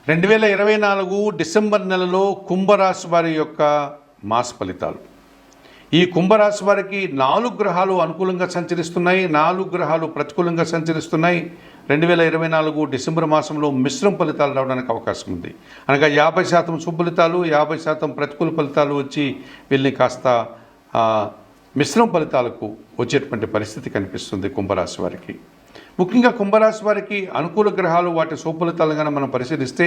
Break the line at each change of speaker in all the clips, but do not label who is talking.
2024 December నెలలో కుంభరాశి వారి యొక్క మాస ఫలితాలు. ఈ కుంభరాశి వారికి 4 గ్రహాలు అనుకూలంగా సంచరిస్తున్నాయి, 4 గ్రహాలు ప్రతికూలంగా సంచరిస్తున్నాయి. 2024 డిసెంబర్ మాసంలో మిశ్రమ ఫలితాలు రావడానికి అవకాశం ఉంది. అనగా 50% శుభ ఫలితాలు, 50% ప్రతికూల ఫలితాలు వచ్చి వీళ్ళని కాస్త మిశ్రమ ఫలితాలకు వచ్చేటువంటి పరిస్థితి కనిపిస్తుంది కుంభరాశి వారికి. ముఖ్యంగా కుంభరాశి వారికి అనుకూల గ్రహాలు వాటి శుభఫలితాలను కనుక మనం పరిశీలిస్తే,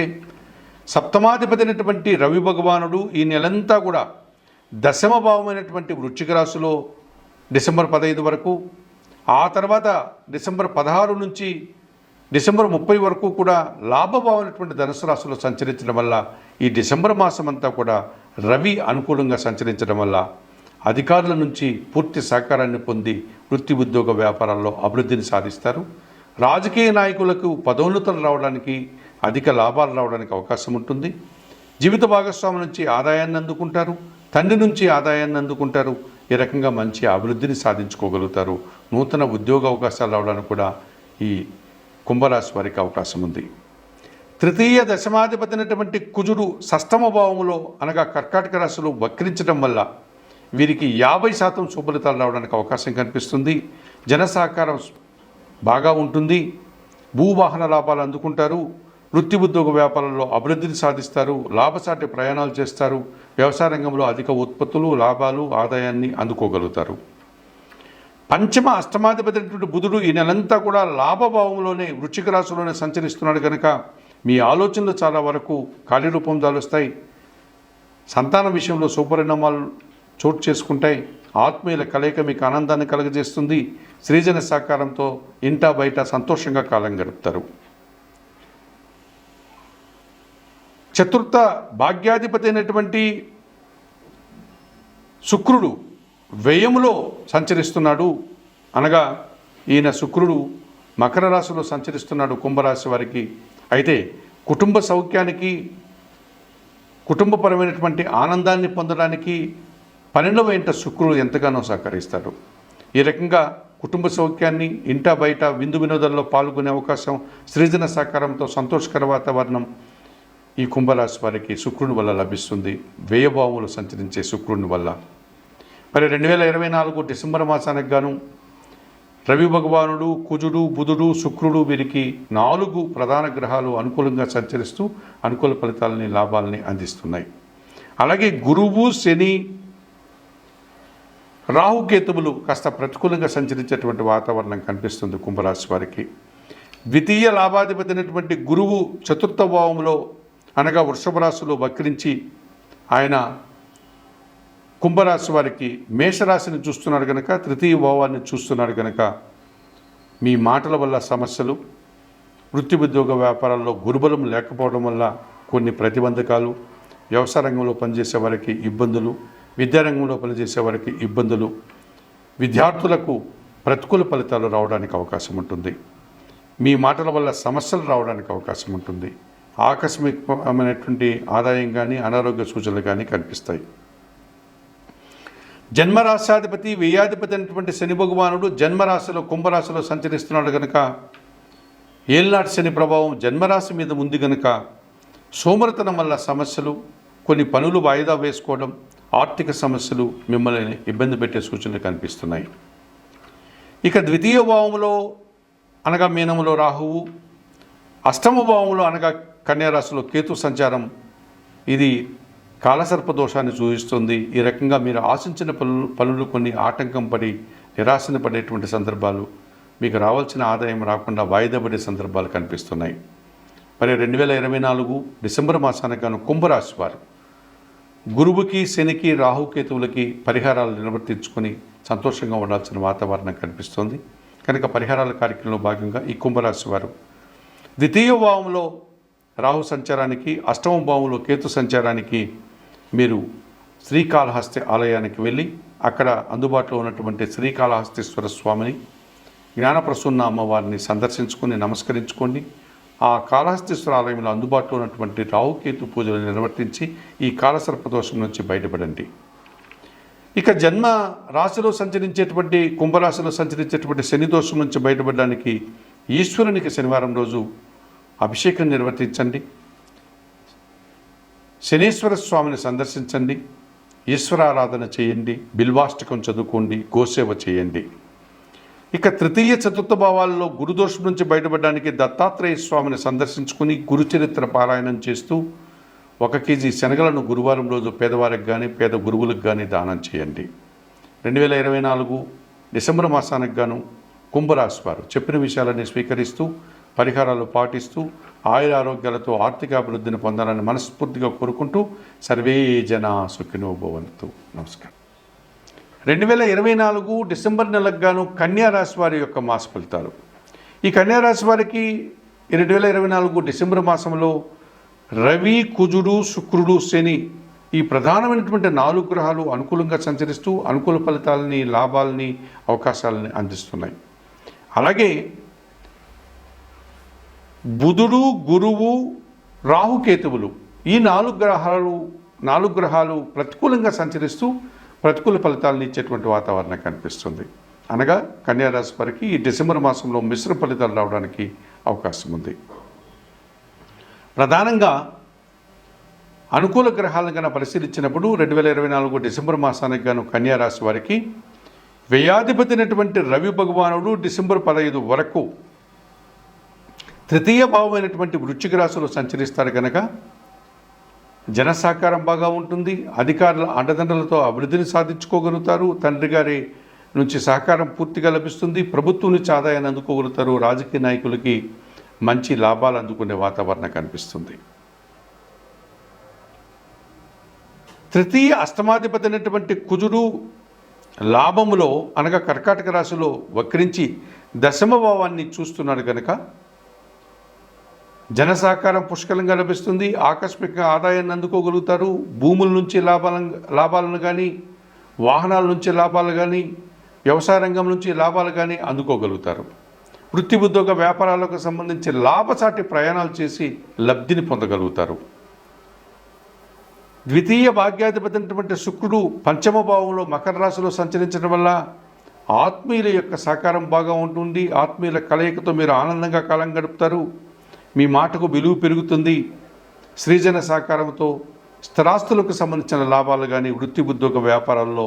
సప్తమాధిపతి అయినటువంటి రవి భగవానుడు ఈ నెలంతా కూడా దశమ భావమైనటువంటి వృశ్చిక రాశిలో డిసెంబర్ 15 వరకు, ఆ తర్వాత డిసెంబర్ 16 నుంచి డిసెంబర్ 30 వరకు కూడా లాభభావమైనటువంటి ధనుసు రాశిలో సంచరించడం వల్ల ఈ డిసెంబర్ మాసం అంతా కూడా రవి అనుకూలంగా సంచరించడం వల్ల అధికారుల నుంచి పూర్తి సహకారాన్ని పొంది వృత్తి ఉద్యోగ వ్యాపారాల్లో అభివృద్ధిని సాధిస్తారు. రాజకీయ నాయకులకు పదోన్నతులు రావడానికి, అధిక లాభాలు రావడానికి అవకాశం ఉంటుంది. జీవిత భాగస్వామి నుంచి ఆదాయాన్ని అందుకుంటారు, తండ్రి నుంచి ఆదాయాన్ని అందుకుంటారు. ఈ రకంగా మంచి అభివృద్ధిని సాధించుకోగలుగుతారు. నూతన ఉద్యోగ అవకాశాలు రావడానికి కూడా ఈ కుంభరాశి వారికి అవకాశం ఉంది. తృతీయ దశమాధిపతి అయినటువంటి కుజుడు షష్టమ భావములో అనగా కర్కాటక రాశిలో వక్రించడం వల్ల వీరికి 50% శుభఫలితాలు రావడానికి అవకాశం కనిపిస్తుంది. జన సహకారం బాగా ఉంటుంది. భూవాహన లాభాలు అందుకుంటారు. వృత్తి ఉద్యోగ వ్యాపారంలో అభివృద్ధిని సాధిస్తారు. లాభసాటి ప్రయాణాలు చేస్తారు. వ్యవసాయ రంగంలో అధిక ఉత్పత్తులు, లాభాలు, ఆదాయాన్ని అందుకోగలుగుతారు. పంచమ అష్టమాధిపతి అయినటువంటి బుధుడు ఈ నెలంతా కూడా లాభభావంలోనే వృశ్చిక రాశిలోనే సంచరిస్తున్నాడు కనుక మీ ఆలోచనలు చాలా వరకు కార్యరూపం దాలుస్తాయి. సంతాన విషయంలో శుభపరిణామాలు చోటు చేసుకుంటాయి. ఆత్మీయుల కలయిక మీకు ఆనందాన్ని కలుగజేస్తుంది. సృజన సహకారంతో ఇంటా బయట సంతోషంగా కాలం గడుపుతారు. చతుర్థ భాగ్యాధిపతి అయినటువంటి శుక్రుడు వ్యయములో సంచరిస్తున్నాడు. అనగా ఈయన శుక్రుడు మకర రాశిలో సంచరిస్తున్నాడు కుంభరాశి వారికి. అయితే కుటుంబ సౌఖ్యానికి, కుటుంబపరమైనటువంటి ఆనందాన్ని పొందడానికి 12వ ఇంట శుక్రుడు ఎంతగానో సహకరిస్తాడు. ఈ రకంగా కుటుంబ సౌఖ్యాన్ని, ఇంటా బయట విందు వినోదాల్లో పాల్గొనే అవకాశం, సృజన సహకారంతో సంతోషకర వాతావరణం ఈ కుంభరాశి వారికి శుక్రుని వల్ల లభిస్తుంది. వ్యయభావములు సంచరించే శుక్రుని వల్ల. మరి 2024 డిసెంబర్ మాసానికి గాను రవి భగవానుడు, కుజుడు, బుధుడు, శుక్రుడు వీరికి 4 ప్రధాన గ్రహాలు అనుకూలంగా సంచరిస్తూ అనుకూల ఫలితాలని, లాభాలని అందిస్తున్నాయి. అలాగే గురువు, శని, రాహుకేతువులు కాస్త ప్రతికూలంగా సంచరించేటువంటి వాతావరణం కనిపిస్తుంది కుంభరాశి వారికి. ద్వితీయ లాభాధిపతి అయినటువంటి గురువు చతుర్థ భావంలో అనగా వృషభ రాశిలో వక్రించి ఆయన కుంభరాశి వారికి మేషరాశిని చూస్తున్నాడు కనుక, తృతీయ భావాన్ని చూస్తున్నాడు కనుక మీ మాటల వల్ల సమస్యలు, వృత్తి ఉద్యోగ వ్యాపారాల్లో గురుబలం లేకపోవడం వల్ల కొన్ని ప్రతిబంధకాలు, వ్యవసాయ రంగంలో పనిచేసే వారికి ఇబ్బందులు, విద్యారంగంలో పనిచేసే వారికి ఇబ్బందులు, విద్యార్థులకు ప్రతికూల ఫలితాలు రావడానికి అవకాశం ఉంటుంది. మీ మాటల వల్ల సమస్యలు రావడానికి అవకాశం ఉంటుంది. ఆకస్మికమైనటువంటి ఆదాయం కానీ, అనారోగ్య సూచనలు కానీ కనిపిస్తాయి. జన్మరాశ్యాధిపతి, వ్యయాధిపతి అయినటువంటి శని భగవానుడు జన్మరాశిలో కుంభరాశిలో సంచరిస్తున్నాడు కనుక ఏళ్ళనాటి శని ప్రభావం జన్మరాశి మీద ఉంది కనుక సోమరితనం వల్ల సమస్యలు, కొన్ని పనులు వాయిదా వేసుకోవడం, ఆర్థిక సమస్యలు మిమ్మల్ని ఇబ్బంది పెట్టే సూచనలు కనిపిస్తున్నాయి. ఇక ద్వితీయ భావంలో అనగా మీనములో రాహువు, అష్టమ భావంలో అనగా కన్యారాశిలో కేతు సంచారం ఇది కాలసర్ప దోషాన్ని సూచిస్తుంది. ఈ రకంగా మీరు ఆశించిన పనులు కొన్ని ఆటంకం పడి నిరాశన పడేటువంటి సందర్భాలు, మీకు రావాల్సిన ఆదాయం రాకుండా వాయిదా పడే సందర్భాలు కనిపిస్తున్నాయి. మరి 2024 డిసెంబర్ మాసానికి గాను కుంభరాశి వారు గురువుకి, శనికి, రాహుకేతువులకి పరిహారాలు నిర్వర్తించుకొని సంతోషంగా ఉండాల్సిన వాతావరణం కనిపిస్తుంది కనుక పరిహారాల కార్యక్రమంలో భాగంగా ఈ కుంభరాశి వారు ద్వితీయ భావంలో రాహు సంచారానికి, అష్టమ భావంలో కేతు సంచారానికి మీరు శ్రీకాళహస్తి ఆలయానికి వెళ్ళి అక్కడ అందుబాటులో ఉన్నటువంటి శ్రీకాళహస్తీశ్వర స్వామిని, జ్ఞానప్రసూన్న అమ్మవారిని సందర్శించుకొని నమస్కరించుకోండి. ఆ కాళహస్తీశ్వర ఆలయంలో అందుబాటులో ఉన్నటువంటి రాహుకేతు పూజలు నిర్వర్తించి ఈ కాలసర్పదోషం నుంచి బయటపడండి. ఇక జన్మ రాశిలో సంచరించేటువంటి కుంభరాశిలో సంచరించేటువంటి శని దోషం నుంచి బయటపడడానికి ఈశ్వరునికి శనివారం రోజు అభిషేకం నిర్వర్తించండి. శనీశ్వర స్వామిని సందర్శించండి, ఈశ్వరారాధన చేయండి, బిల్వాష్టకం చదువుకోండి, గోసేవ చేయండి. ఇక తృతీయ చతుర్థ భావాల్లో గురుదోషం నుంచి బయటపడడానికి దత్తాత్రేయ స్వామిని సందర్శించుకుని గురుచరిత్ర పారాయణం చేస్తూ 1 కేజీ శనగలను గురువారం రోజు పేదవారికి కానీ పేద గురువులకు కానీ దానం చేయండి. 2024 డిసెంబర్ మాసానికి గాను కుంభరాశి వారు చెప్పిన విషయాలన్నీ స్వీకరిస్తూ పరిహారాలు పాటిస్తూ ఆయురారోగ్యాలతో ఆర్థికాభివృద్ధిని పొందాలని మనస్ఫూర్తిగా కోరుకుంటూ సర్వే జనా సుఖినో భవంతు. నమస్కారం. 2024 డిసెంబర్ నెలకు గాను కన్యారాశి వారి యొక్క మాస ఫలితాలు. ఈ కన్యారాశి వారికి 2024 డిసెంబర్ మాసంలో రవి, కుజుడు, శుక్రుడు, శని ఈ ప్రధానమైనటువంటి 4 గ్రహాలు అనుకూలంగా సంచరిస్తూ అనుకూల ఫలితాలని, లాభాలని, అవకాశాలని అందిస్తున్నాయి. అలాగే బుధుడు, గురువు, రాహుకేతువులు ఈ 4 గ్రహాలు ప్రతికూలంగా సంచరిస్తూ ప్రతికూల ఫలితాలను ఇచ్చేటువంటి వాతావరణం కనిపిస్తుంది. అనగా కన్యారాశి వారికి ఈ డిసెంబర్ మాసంలో మిశ్రమ ఫలితాలు రావడానికి అవకాశం ఉంది. ప్రధానంగా అనుకూల గ్రహాలను కనుక పరిశీలించినప్పుడు 2024 డిసెంబర్ మాసానికి గాను కన్యారాశి వారికి వ్యయాధిపతి అయినటువంటి రవి భగవానుడు డిసెంబర్ 15 వరకు తృతీయ భావమైనటువంటి వృశ్చిక రాశిలో సంచరిస్తారు కనుక జన సహకారం బాగా ఉంటుంది. అధికారుల అండదండలతో అభివృద్ధిని సాధించుకోగలుగుతారు. తండ్రి గారి నుంచి సహకారం పూర్తిగా లభిస్తుంది. ప్రభుత్వం నుంచి ఆదాయాన్ని అందుకోగలుగుతారు. రాజకీయ నాయకులకి మంచి లాభాలు అందుకునే వాతావరణం కనిపిస్తుంది. తృతీయ అష్టమాధిపతి అయినటువంటి కుజుడు లాభములో అనగా కర్కాటక రాశిలో వక్రించి దశమ భావాన్ని చూస్తున్నాడు కనుక జన సహకారం పుష్కలంగా లభిస్తుంది. ఆకస్మిక ఆదాయాన్ని అందుకోగలుగుతారు. భూముల నుంచి లాభాలను కానీ, వాహనాల నుంచి లాభాలు కానీ, వ్యవసాయ రంగం నుంచి లాభాలు కానీ అందుకోగలుగుతారు. వృత్తి ఉద్యోగ వ్యాపారాలకు సంబంధించి లాభసాటి ప్రయాణాలు చేసి లబ్ధిని పొందగలుగుతారు. ద్వితీయ భాగ్యాధిపతి అయినటువంటి శుక్రుడు పంచమ భావంలో మకర రాశిలో సంచరించడం వల్ల ఆత్మీయుల యొక్క సహకారం బాగా ఉంటుంది. ఆత్మీయుల కలయికతో మీరు ఆనందంగా కాలం గడుపుతారు. మీ మాటకు విలువ పెరుగుతుంది. సృజన సహకారంతో స్థిరాస్తులకు సంబంధించిన లాభాలు కానీ, వృత్తి ఉద్యోగ వ్యాపారాల్లో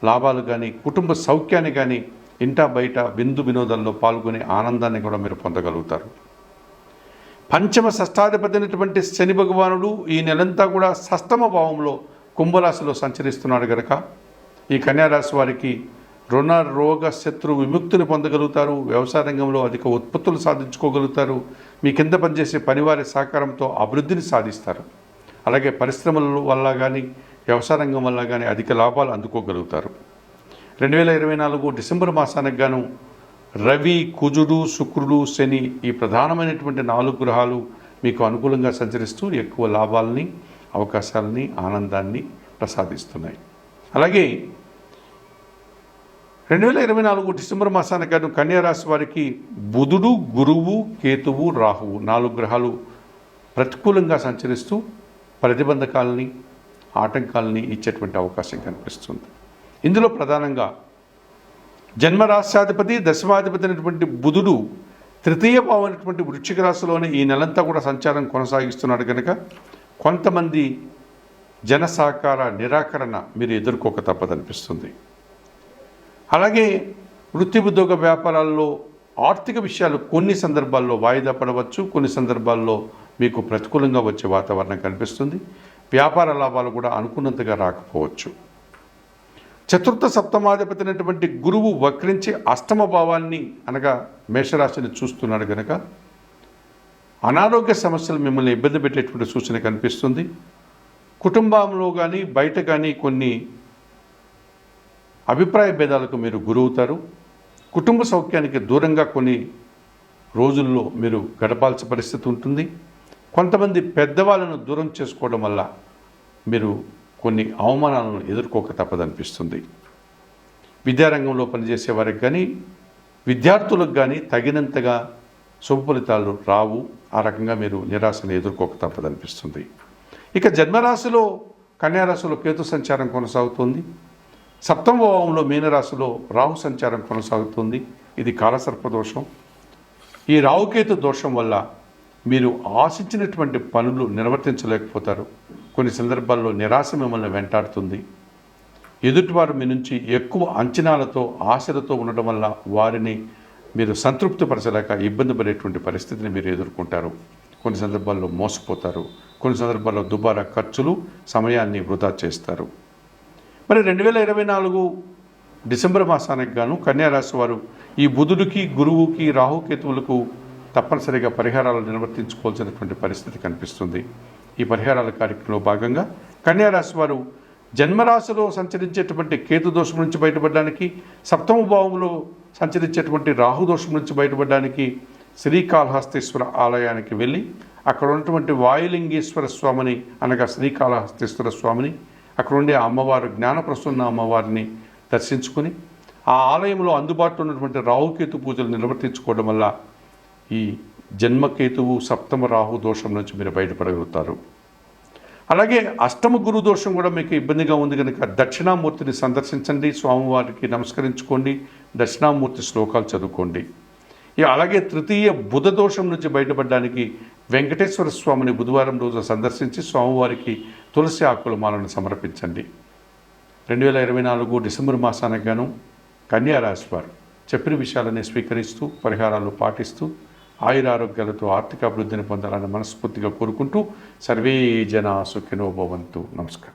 లాభాలు కానీ, కుటుంబ సౌఖ్యాన్ని కానీ, ఇంటా బయట విందు వినోదాల్లో పాల్గొనే ఆనందాన్ని కూడా మీరు పొందగలుగుతారు. పంచమ షష్టాధిపతి అయినటువంటి శని భగవానుడు ఈ నెలంతా కూడా షష్టమ భావంలో కుంభరాశిలో సంచరిస్తున్నాడు కనుక ఈ కన్యారాశి వారికి రుణ, రోగ, శత్రు విముక్తిని పొందగలుగుతారు. వ్యవసాయ రంగంలో అధిక ఉత్పత్తులు సాధించుకోగలుగుతారు. మీ కింద పనిచేసే పనివారి సహకారంతో అభివృద్ధిని సాధిస్తారు. అలాగే పరిశ్రమల వల్ల కానీ, వ్యవసాయ రంగం వల్ల కానీ అధిక లాభాలు అందుకోగలుగుతారు. 2024 డిసెంబర్ మాసానికి గాను రవి, కుజుడు, శుక్రుడు, శని ఈ ప్రధానమైనటువంటి 4 గ్రహాలు మీకు అనుకూలంగా సంచరిస్తూ ఎక్కువ లాభాలని, అవకాశాలని, ఆనందాన్ని ప్రసాదిస్తున్నాయి. అలాగే 2024 డిసెంబర్ మాసానికి గాను కన్యారాశి వారికి బుధుడు, గురువు, కేతువు, రాహువు 4 గ్రహాలు ప్రతికూలంగా సంచరిస్తూ ప్రతిబంధకాలని, ఆటంకాలని ఇచ్చేటువంటి అవకాశం కనిపిస్తుంది. ఇందులో ప్రధానంగా జన్మరాశ్యాధిపతి, దశమాధిపతి అయినటువంటి బుధుడు తృతీయ భావమైనటువంటి వృశ్చిక రాశిలోనే ఈ నెలంతా కూడా సంచారం కొనసాగిస్తున్నాడు కనుక కొంతమంది జన సహకార నిరాకరణ మీరు ఎదుర్కోక తప్పదనిపిస్తుంది. అలాగే వృత్తి ఉద్యోగ వ్యాపారాల్లో ఆర్థిక విషయాలు కొన్ని సందర్భాల్లో వాయిదా పడవచ్చు, కొన్ని సందర్భాల్లో మీకు ప్రతికూలంగా వచ్చే వాతావరణం కనిపిస్తుంది. వ్యాపార లాభాలు కూడా అనుకున్నంతగా రాకపోవచ్చు. చతుర్థ సప్తమాధిపతి అయినటువంటి గురువు వక్రించి అష్టమ భావాన్ని అనగా మేషరాశిని చూస్తున్నాడు కనుక అనారోగ్య సమస్యలు మిమ్మల్ని ఇబ్బంది పెట్టేటువంటి సూచన కనిపిస్తుంది. కుటుంబంలో కానీ బయట కానీ కొన్ని అభిప్రాయ భేదాలకు మీరు గురవుతారు. కుటుంబ సౌఖ్యానికి దూరంగా కొన్ని రోజుల్లో మీరు గడపాల్సిన పరిస్థితి ఉంటుంది. కొంతమంది పెద్దవాళ్ళను దూరం చేసుకోవడం వల్ల మీరు కొన్ని అవమానాలను ఎదుర్కోక తప్పదనిపిస్తుంది. విద్యారంగంలో పనిచేసే వారికి కానీ, విద్యార్థులకు కానీ తగినంతగా శుభ ఫలితాలు రావు. ఆ రకంగా మీరు నిరాశను ఎదుర్కోక తప్పదనిపిస్తుంది. ఇక జన్మరాశిలో కన్యారాశిలో కేతు సంచారం కొనసాగుతుంది. సప్తమ భావంలో మీనరాశిలో రాహు సంచారం కొనసాగుతుంది. ఇది కాలసర్పదోషం. ఈ రాహుకేతు దోషం వల్ల మీరు ఆశించినటువంటి పనులు నిర్వర్తించలేకపోతారు. కొన్ని సందర్భాల్లో నిరాశ మిమ్మల్ని వెంటాడుతుంది. ఎదుటివారు మీ నుంచి ఎక్కువ అంచనాలతో ఆశలతో ఉండడం వల్ల వారిని మీరు సంతృప్తిపరచలేక ఇబ్బంది పడేటువంటి పరిస్థితిని మీరు ఎదుర్కొంటారు. కొన్ని సందర్భాల్లో మోసపోతారు. కొన్ని సందర్భాల్లో దుబారా ఖర్చులు, సమయాన్ని వృధా చేస్తారు. మరి 2024 డిసెంబర్ మాసానికి గాను కన్యారాశి వారు ఈ బుధుడికి, గురువుకి, రాహుకేతువులకు తప్పనిసరిగా పరిహారాలు నిర్వర్తించుకోవాల్సినటువంటి పరిస్థితి కనిపిస్తుంది. ఈ పరిహారాల కార్యక్రమంలో భాగంగా కన్యారాశి వారు జన్మరాశిలో సంచరించేటువంటి కేతు దోషం నుంచి బయటపడడానికి, సప్తమ భావంలో సంచరించేటువంటి రాహు దోషం నుంచి బయటపడడానికి శ్రీకాళహస్తీశ్వర ఆలయానికి వెళ్ళి అక్కడ ఉన్నటువంటి వాయులింగేశ్వర స్వామిని అనగా శ్రీకాళహస్తీశ్వర స్వామిని, అక్కడ ఉండే అమ్మవారు జ్ఞానప్రసన్న అమ్మవారిని దర్శించుకుని ఆ ఆలయంలో అందుబాటులో ఉన్నటువంటి రాహుకేతు పూజలు నిర్వర్తించుకోవడం వల్ల ఈ జన్మకేతువు, సప్తమ రాహు దోషం నుంచి మీరు బయటపడగలుగుతారు. అలాగే అష్టమ గురు దోషం కూడా మీకు ఇబ్బందిగా ఉంది కనుక దక్షిణామూర్తిని సందర్శించండి, స్వామివారికి నమస్కరించుకోండి, దక్షిణామూర్తి శ్లోకాలు చదువుకోండి. అలాగే తృతీయ బుధ దోషం నుంచి బయటపడడానికి వెంకటేశ్వర స్వామిని బుధవారం రోజు సందర్శించి స్వామివారికి తులసి ఆకుల మాలను సమర్పించండి. 2024 డిసెంబర్ మాసానికి గాను కన్యారాశి వారు చెప్పిన విషయాలని స్వీకరిస్తూ పరిహారాలు పాటిస్తూ ఆయురారోగ్యాలతో ఆర్థిక అభివృద్ధిని పొందాలని మనస్ఫూర్తిగా కోరుకుంటూ సర్వే జనా సుఖినో భవంతు. నమస్కారం.